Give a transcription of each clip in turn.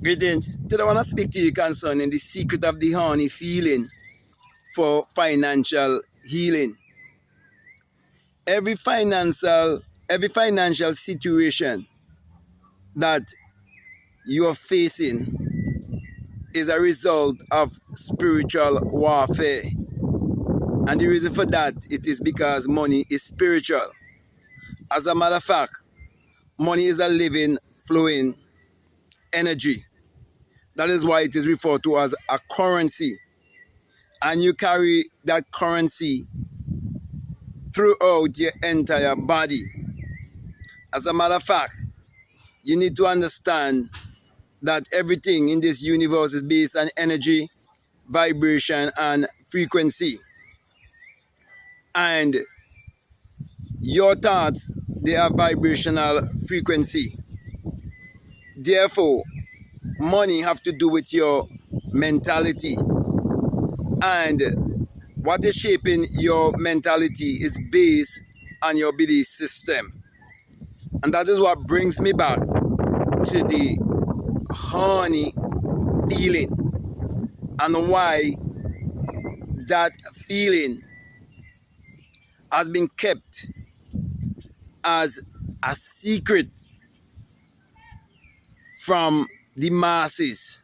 Greetings. Today I want to speak to you concerning the secret of the horny feeling for financial healing. Every financial situation that you are facing is a result of spiritual warfare. And the reason for that, it is because money is spiritual. As a matter of fact, money is a living, flowing energy. That is why it is referred to as a currency. And you carry that currency throughout your entire body. As a matter of fact, you need to understand that everything in this universe is based on energy, vibration, and frequency. And your thoughts, they are vibrational frequency. Therefore, money have to do with your mentality. And what is shaping your mentality is based on your belief system. And that is what brings me back to the horny feeling and why that feeling has been kept as a secret from the masses.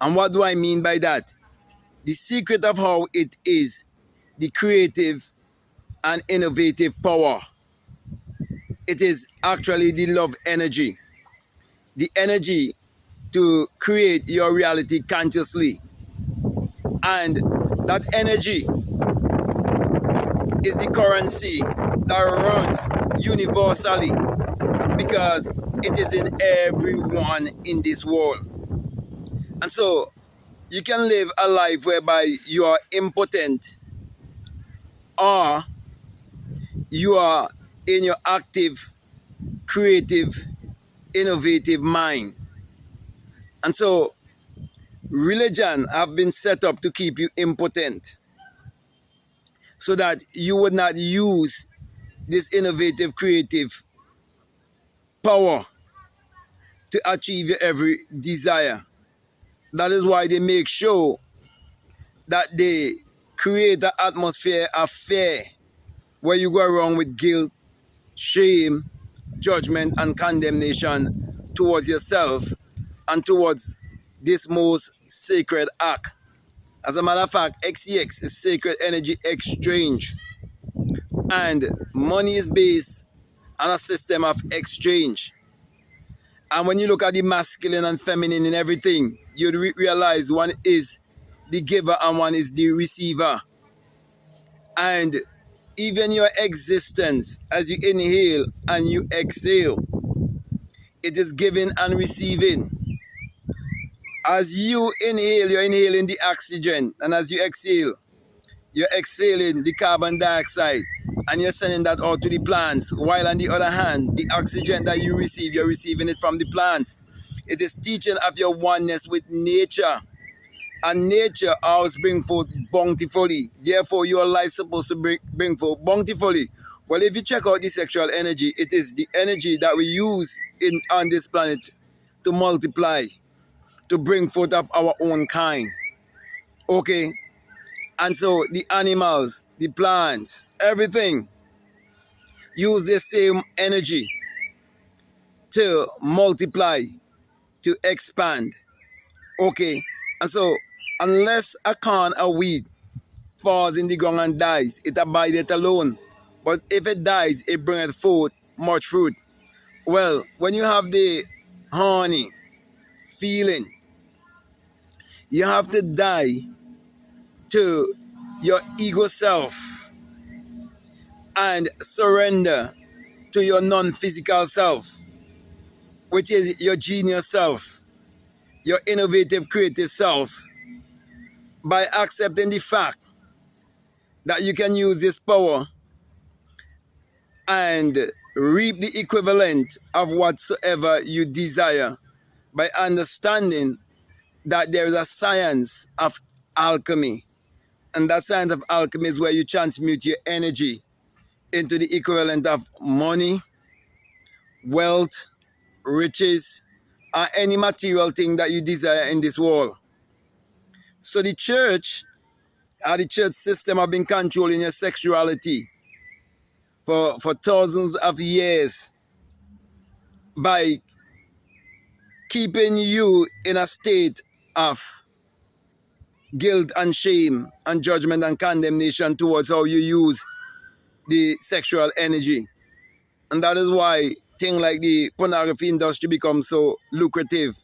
And what do I mean by that? The secret of how it is the creative and innovative power. It is actually the love energy. The energy to create your reality consciously. And that energy is the currency that runs universally because it is in everyone in this world. And so you can live a life whereby you are impotent or you are in your active, creative, innovative mind. And so religion have been set up to keep you impotent so that you would not use this innovative, creative power to achieve your every desire. That is why they make sure that they create an atmosphere of fear where you go around with guilt, shame, judgment, and condemnation towards yourself and towards this most sacred act. As a matter of fact, XEX is sacred energy exchange. And money is based on a system of exchange. And when you look at the masculine and feminine in everything, you realize one is the giver and one is the receiver. And even your existence, as you inhale and you exhale, it is giving and receiving. As you inhale, you're inhaling the oxygen. And as you exhale, you're exhaling the carbon dioxide. And you're sending that out to the plants. While on the other hand, the oxygen that you receive, you're receiving it from the plants. It is teaching of your oneness with nature. And nature always brings forth bountifully. Therefore, your life is supposed to bring forth bountifully. Well, if you check out the sexual energy, it is the energy that we use on this planet to multiply, to bring forth of our own kind. Okay? And so the animals, the plants, everything use the same energy to multiply, to expand. Okay? And so unless a corn or wheat falls in the ground and dies, it abideth alone. But if it dies, it bringeth forth much fruit. Well, when you have the horny feeling, you have to die to your ego self and surrender to your non-physical self, which is your genius self, your innovative, creative self, by accepting the fact that you can use this power and reap the equivalent of whatsoever you desire by understanding that there is a science of alchemy. And that science of alchemy is where you transmute your energy into the equivalent of money, wealth, riches, or any material thing that you desire in this world. So the church or the church system have been controlling your sexuality for thousands of years by keeping you in a state of guilt and shame and judgment and condemnation towards how you use the sexual energy. And that is why things like the pornography industry becomes so lucrative,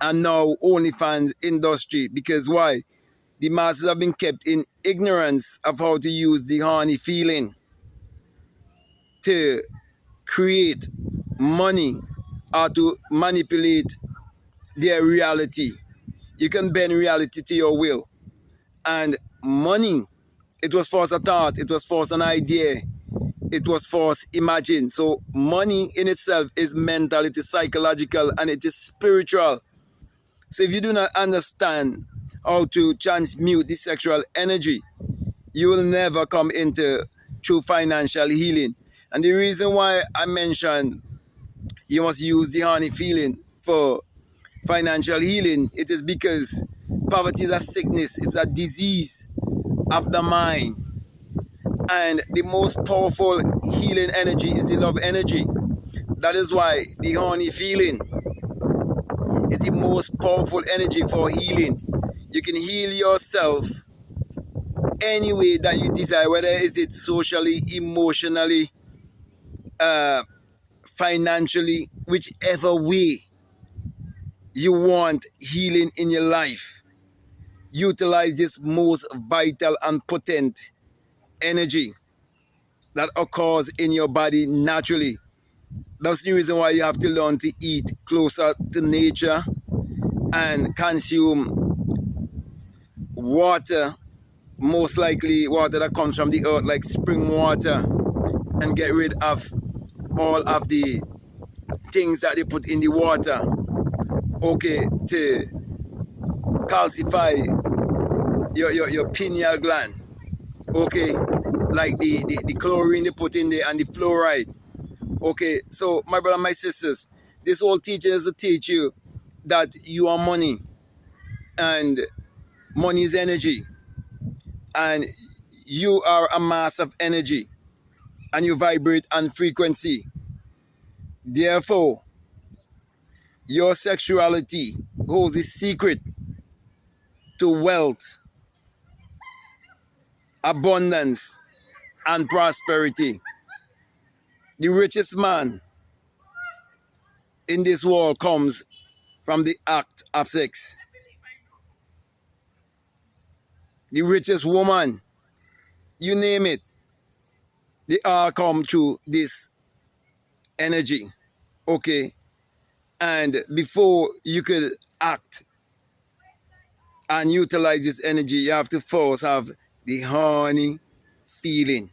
and now OnlyFans industry. Because why? The masses have been kept in ignorance of how to use the horny feeling to create money or to manipulate their reality. You can bend reality to your will. And money, it was first a thought, it was first an idea, it was first imagined. So money in itself is mental, it is psychological, and it is spiritual. So if you do not understand how to transmute the sexual energy, you will never come into true financial healing. And the reason why I mentioned you must use the horny feeling for financial healing, it is because poverty is a sickness, it's a disease of the mind. And the most powerful healing energy is the love energy. That is why the horny feeling is the most powerful energy for healing. You can heal yourself any way that you desire, whether is it socially, emotionally, financially, whichever way you want healing in your life. Utilize this most vital and potent energy that occurs in your body naturally. That's the reason why you have to learn to eat closer to nature and consume water, most likely water that comes from the earth, like spring water, and get rid of all of the things that they put in the water, okay, to calcify your pineal gland, okay, like the chlorine they put in there and the fluoride. Okay, so my brother, my sisters, this whole teaching is to teach you that you are money, and money is energy, and you are a mass of energy, and you vibrate on frequency. Therefore, your sexuality holds the secret to wealth, abundance, and prosperity. The richest man in this world comes from the act of sex. The richest woman, you name it, they all come through this energy. Okay? And before you could act and utilize this energy, you have to first have the horny feeling.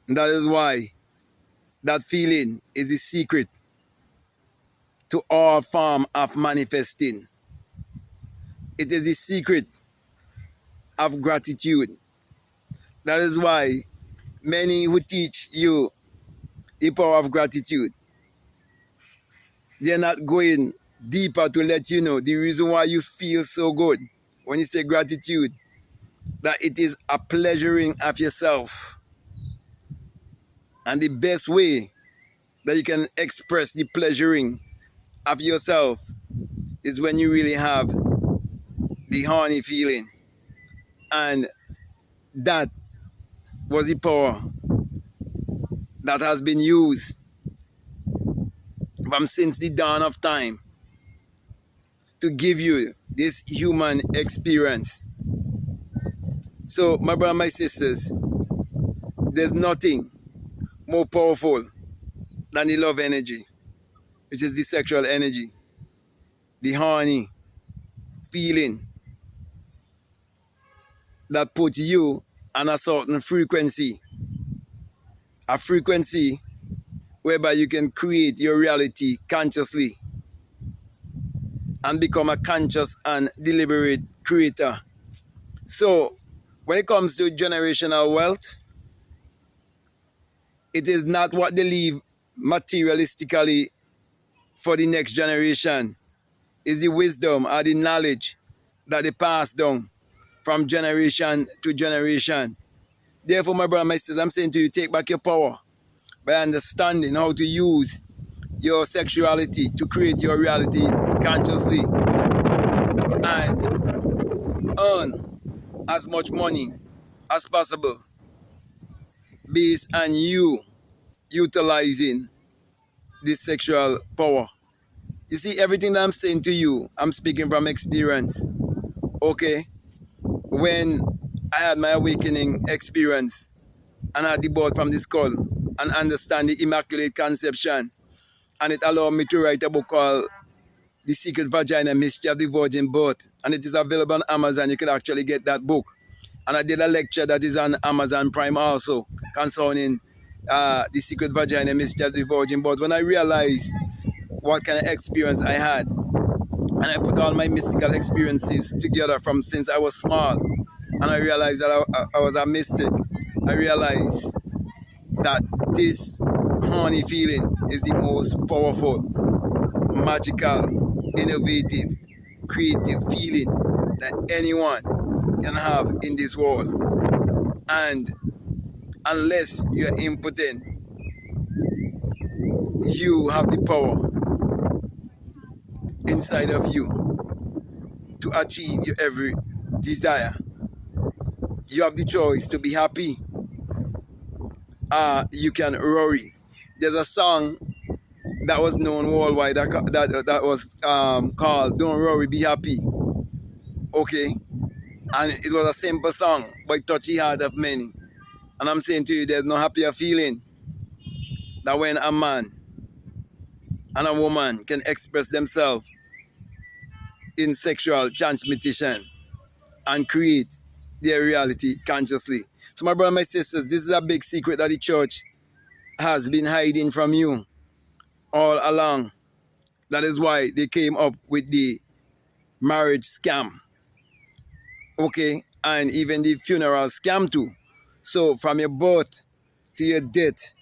And that is why that feeling is the secret to all form of manifesting. It is the secret of gratitude. That is why many who teach you the power of gratitude, they're not going deeper to let you know the reason why you feel so good when you say gratitude, that it is a pleasuring of yourself. And the best way that you can express the pleasuring of yourself is when you really have the horny feeling. And that was the power that has been used from since the dawn of time to give you this human experience. So, my brother, my sisters, there's nothing more powerful than the love energy, which is the sexual energy, the horny feeling that puts you on a certain frequency, a frequency whereby you can create your reality consciously and become a conscious and deliberate creator. So, when it comes to generational wealth, it is not what they leave materialistically for the next generation is the wisdom or the knowledge that they pass down from generation to generation. Therefore, my brother, my sisters, I'm saying to you, take back your power by understanding how to use your sexuality to create your reality consciously and earn as much money as possible based on you utilizing this sexual power. You see, everything that I'm saying to you, I'm speaking from experience. Okay? When I had my awakening experience and I had the birth from the skull and understand the Immaculate Conception, and it allowed me to write a book called The Secret Vagina Mystery of the Virgin Birth, and it is available on Amazon. You can actually get that book. And I did a lecture that is on Amazon Prime also concerning The Secret Vagina Mystery of the Virgin Birth. When I realized what kind of experience I had, and I put all my mystical experiences together from since I was small, and I realized that I was a mystic. I realized that this horny feeling is the most powerful, magical, innovative, creative feeling that anyone can have in this world. And unless you're impotent, you have the power inside of you to achieve your every desire. You have the choice to be happy. You can worry. There's a song that was known worldwide that was called Don't Worry, Be Happy. Okay? And it was a simple song, but it touched the heart of many. And I'm saying to you, there's no happier feeling than when a man and a woman can express themselves in sexual transmutation and create their reality consciously. So my brother and my sisters, this is a big secret that the church has been hiding from you all along. That is why they came up with the marriage scam. Okay? And even the funeral scam too. So from your birth to your death,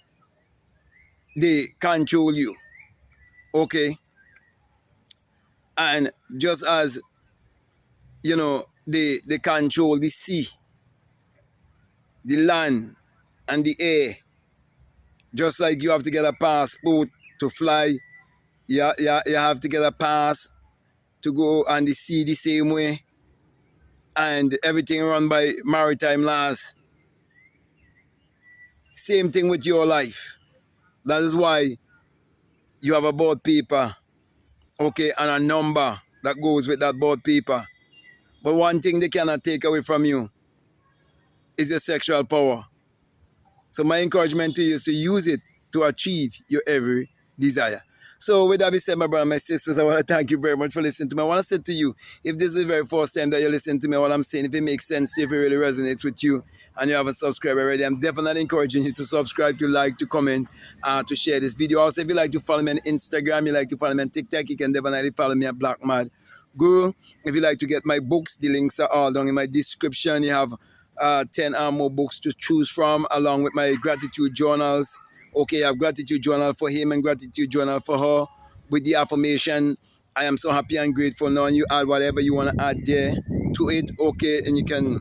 they control you. Okay? And just as, you know, they control the sea, the land, and the air. Just like you have to get a passport to fly, you have to get a pass to go on the sea the same way. And everything run by maritime laws. Same thing with your life. That is why you have a board paper, okay, and a number that goes with that board paper. But one thing they cannot take away from you is your sexual power. So my encouragement to you is to use it to achieve your every desire. So with that being said, my brother and my sisters, I want to thank you very much for listening to me. I want to say to you, if this is the very first time that you're listening to me, what I'm saying, if it makes sense, if it really resonates with you, and you haven't subscribed already, I'm definitely encouraging you to subscribe, to like, to comment, to share this video. Also, if you like to follow me on Instagram, you like to follow me on TikTok, you can definitely follow me at Black Mad Guru. If you like to get my books, the links are all down in my description. You have 10 or more books to choose from, along with my gratitude journals. Okay, I have gratitude journal for him and gratitude journal for her with the affirmation, I am so happy and grateful now, and you add whatever you want to add there to it. Okay, and you can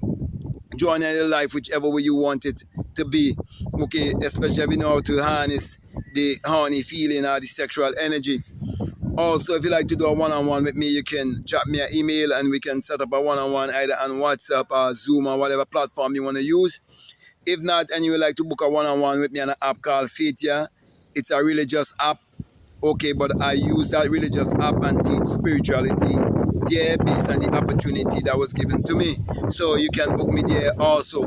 join in your life whichever way you want it to be. Okay, especially if you know how to harness the horny feeling or the sexual energy. Also, if you like to do a one-on-one with me, you can drop me an email and we can set up a one-on-one either on WhatsApp or Zoom or whatever platform you want to use. If not, and you would like to book a one-on-one with me on an app called Faithia, it's a religious app. Okay, but I use that religious app and teach spirituality there based on the opportunity that was given to me. So you can book me there also.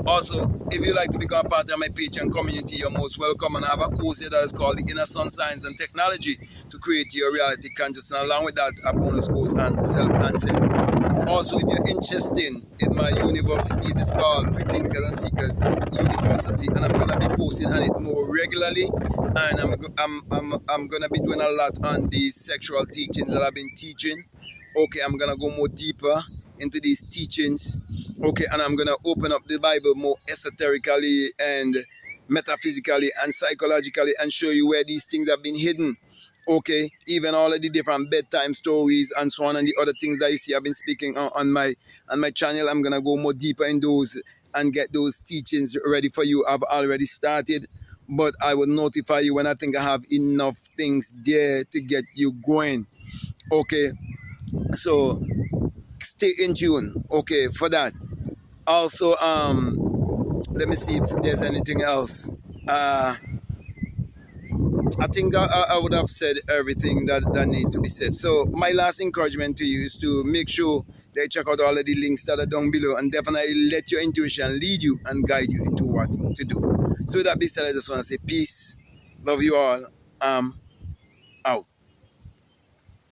Also, if you like to become a part of my Patreon community, you're most welcome. And I have a course here that is called the Inner Sun Science and Technology to create your reality consciousness. And along with that, a bonus course on self-concept. Also, if you're interested in my university, it is called Free Thinkers and Seekers University, and I'm gonna be posting on it more regularly. And I'm gonna be doing a lot on the sexual teachings that I've been teaching. Okay, I'm gonna go more deeper into these teachings. Okay, and I'm gonna open up the Bible more esoterically and metaphysically and psychologically and show you where these things have been hidden. Okay, even all of the different bedtime stories and so on, and the other things that you see I've been speaking on my channel. I'm gonna go more deeper in those and get those teachings ready for you. I've already started, but I will notify you when I think I have enough things there to get you going. Okay, so stay in tune. Okay, for that. Also, let me see if there's anything else. I think I would have said everything that need to be said. So my last encouragement to you is to make sure that you check out all of the links that are down below, and definitely let your intuition lead you and guide you into what to do. So with that being said, I just want to say peace, love you all.